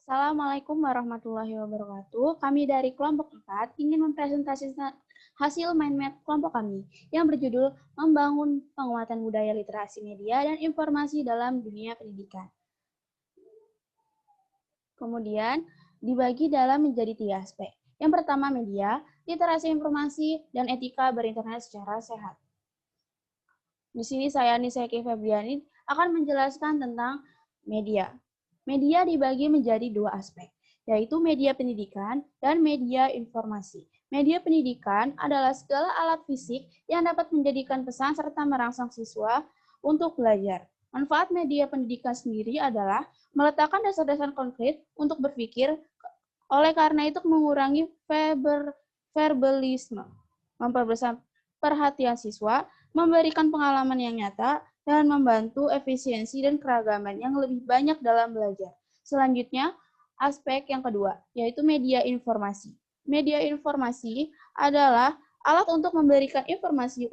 Assalamualaikum warahmatullahi wabarakatuh. Kami dari kelompok 4 ingin mempresentasikan hasil mind map kelompok kami yang berjudul Membangun Penguatan Budaya Literasi Media dan Informasi dalam Dunia Pendidikan. Kemudian dibagi dalam menjadi 3 aspek. Yang pertama media, literasi informasi, dan etika berinternet secara sehat. Di sini saya Niseki Febriani akan menjelaskan tentang media. Media dibagi menjadi 2 aspek, yaitu media pendidikan dan media informasi. Media pendidikan adalah segala alat fisik yang dapat menjadikan pesan serta merangsang siswa untuk belajar. Manfaat media pendidikan sendiri adalah meletakkan dasar-dasar konkret untuk berpikir, oleh karena itu mengurangi verbalisme, memperbesar perhatian siswa, memberikan pengalaman yang nyata, dan membantu efisiensi dan keragaman yang lebih banyak dalam belajar. Selanjutnya, aspek yang kedua, yaitu media informasi. Media informasi adalah alat untuk memberikan informasi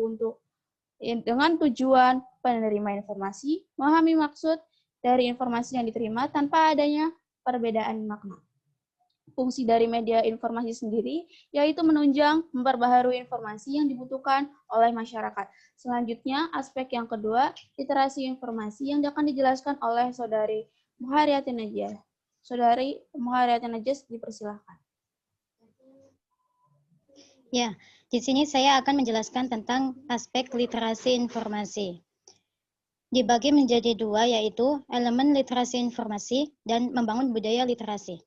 dengan tujuan penerima informasi, memahami maksud dari informasi yang diterima tanpa adanya perbedaan makna. Fungsi dari media informasi sendiri yaitu menunjang, memperbaharui informasi yang dibutuhkan oleh masyarakat. Selanjutnya, aspek yang kedua, literasi informasi yang akan dijelaskan oleh Saudari Muharyati Najas. Saudari Muharyati Najas, dipersilakan. Ya, di sini saya akan menjelaskan tentang aspek literasi informasi. Dibagi menjadi 2, yaitu elemen literasi informasi dan membangun budaya literasi.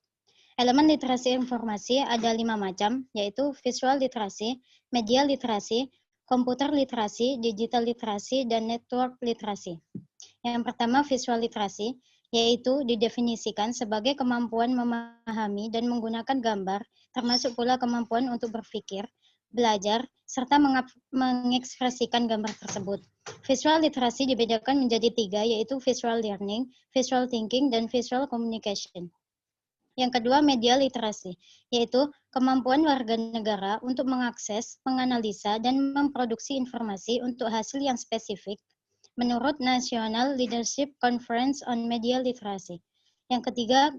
Elemen literasi informasi ada 5 macam, yaitu visual literasi, media literasi, komputer literasi, digital literasi, dan network literasi. Yang pertama, visual literasi, yaitu didefinisikan sebagai kemampuan memahami dan menggunakan gambar, termasuk pula kemampuan untuk berpikir, belajar, serta mengekspresikan gambar tersebut. Visual literasi dibedakan menjadi 3, yaitu visual learning, visual thinking, dan visual communication. Yang kedua, media literasi, yaitu kemampuan warga negara untuk mengakses, menganalisa, dan memproduksi informasi untuk hasil yang spesifik menurut National Leadership Conference on Media Literacy. Yang ketiga,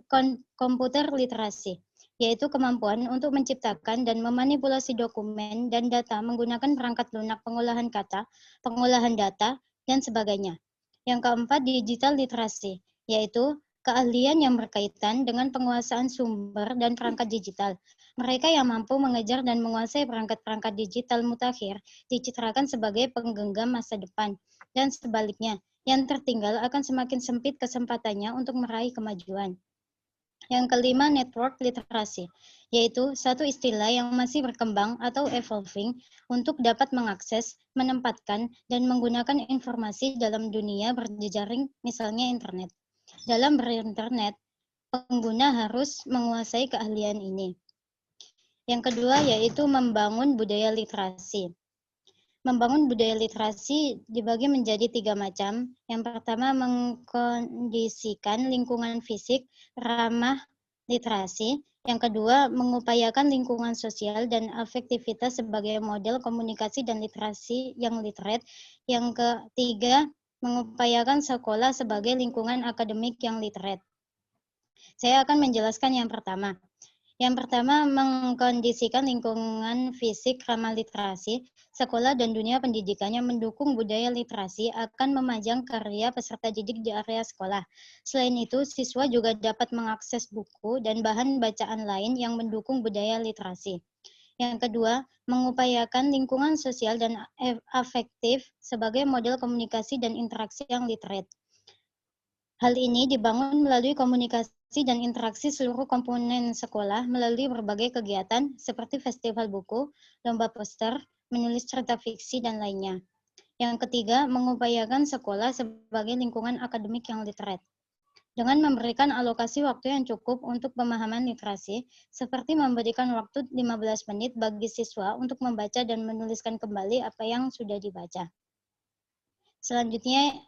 komputer literasi, yaitu kemampuan untuk menciptakan dan memanipulasi dokumen dan data menggunakan perangkat lunak pengolahan kata, pengolahan data, dan sebagainya. Yang keempat, digital literasi, yaitu keahlian yang berkaitan dengan penguasaan sumber dan perangkat digital. Mereka yang mampu mengejar dan menguasai perangkat-perangkat digital mutakhir dicitrakan sebagai penggenggam masa depan, dan sebaliknya, yang tertinggal akan semakin sempit kesempatannya untuk meraih kemajuan. Yang kelima, network literasi, yaitu satu istilah yang masih berkembang atau evolving untuk dapat mengakses, menempatkan, dan menggunakan informasi dalam dunia berjejaring, misalnya internet. Dalam berinternet, pengguna harus menguasai keahlian ini. Yang kedua yaitu membangun budaya literasi. Membangun budaya literasi dibagi menjadi 3 macam. Yang pertama, mengkondisikan lingkungan fisik ramah literasi. Yang kedua, mengupayakan lingkungan sosial dan afektivitas sebagai model komunikasi dan literasi yang literate. Yang ketiga, mengupayakan sekolah sebagai lingkungan akademik yang literate. Saya akan menjelaskan yang pertama. Yang pertama, mengkondisikan lingkungan fisik ramah literasi. Sekolah dan dunia pendidikan yang mendukung budaya literasi akan memajang karya peserta didik di area sekolah. Selain itu, siswa juga dapat mengakses buku dan bahan bacaan lain yang mendukung budaya literasi. Yang kedua, mengupayakan lingkungan sosial dan afektif sebagai model komunikasi dan interaksi yang literate. Hal ini dibangun melalui komunikasi dan interaksi seluruh komponen sekolah melalui berbagai kegiatan seperti festival buku, lomba poster, menulis cerita fiksi, dan lainnya. Yang ketiga, mengupayakan sekolah sebagai lingkungan akademik yang literate. Dengan memberikan alokasi waktu yang cukup untuk pemahaman literasi, seperti memberikan waktu 15 menit bagi siswa untuk membaca dan menuliskan kembali apa yang sudah dibaca. Selanjutnya,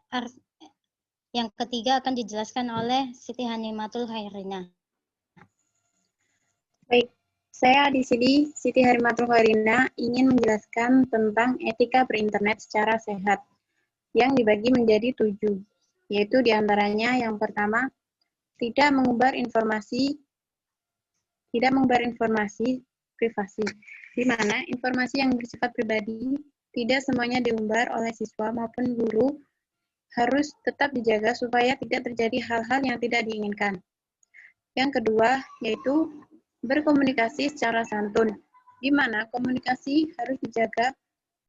yang ketiga akan dijelaskan oleh Siti Hanimatul Khairina. Baik, saya di sini Siti Hanimatul Khairina ingin menjelaskan tentang etika berinternet secara sehat yang dibagi menjadi 7, yaitu diantaranya yang pertama, tidak mengumbar informasi privasi, di mana informasi yang bersifat pribadi tidak semuanya diumbar oleh siswa maupun guru harus tetap dijaga supaya tidak terjadi hal-hal yang tidak diinginkan. Yang kedua, yaitu berkomunikasi secara santun, di mana komunikasi harus dijaga,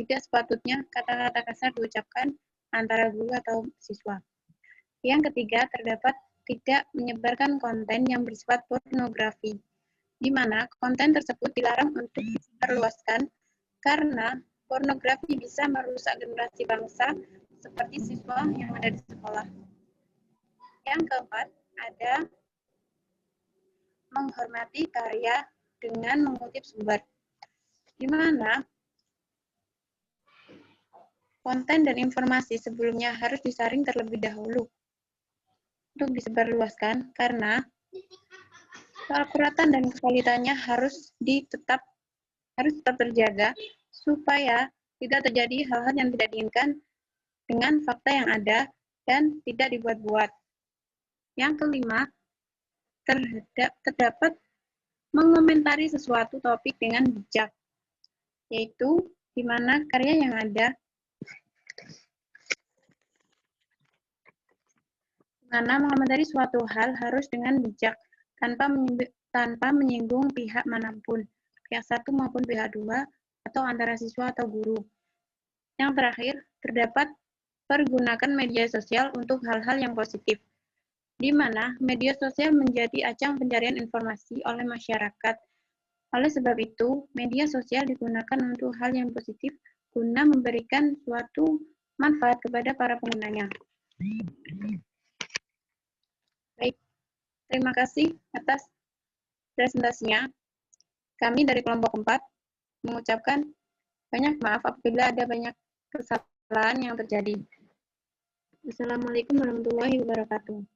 tidak sepatutnya kata-kata kasar diucapkan antara guru atau siswa. Yang ketiga, terdapat tidak menyebarkan konten yang bersifat pornografi, di mana konten tersebut dilarang untuk disebarluaskan karena pornografi bisa merusak generasi bangsa seperti siswa yang ada di sekolah. Yang keempat, ada menghormati karya dengan mengutip sumber, di mana konten dan informasi sebelumnya harus disaring terlebih dahulu untuk disebarluaskan karena keakuratan dan kualitasnya harus tetap terjaga supaya tidak terjadi hal-hal yang tidak diinginkan dengan fakta yang ada dan tidak dibuat-buat. Yang kelima, terdapat mengomentari sesuatu topik dengan bijak, yaitu di mana karya yang ada karena mengomentari suatu hal harus dengan bijak tanpa menyinggung pihak manapun, pihak satu maupun pihak dua, atau antara siswa atau guru. Yang terakhir, terdapat pergunakan media sosial untuk hal-hal yang positif, di mana media sosial menjadi ajang pencarian informasi oleh masyarakat. Oleh sebab itu, media sosial digunakan untuk hal yang positif guna memberikan suatu manfaat kepada para penggunanya. Baik, terima kasih atas presentasinya. Kami dari kelompok 4 mengucapkan banyak maaf apabila ada banyak kesalahan yang terjadi. Assalamualaikum warahmatullahi wabarakatuh.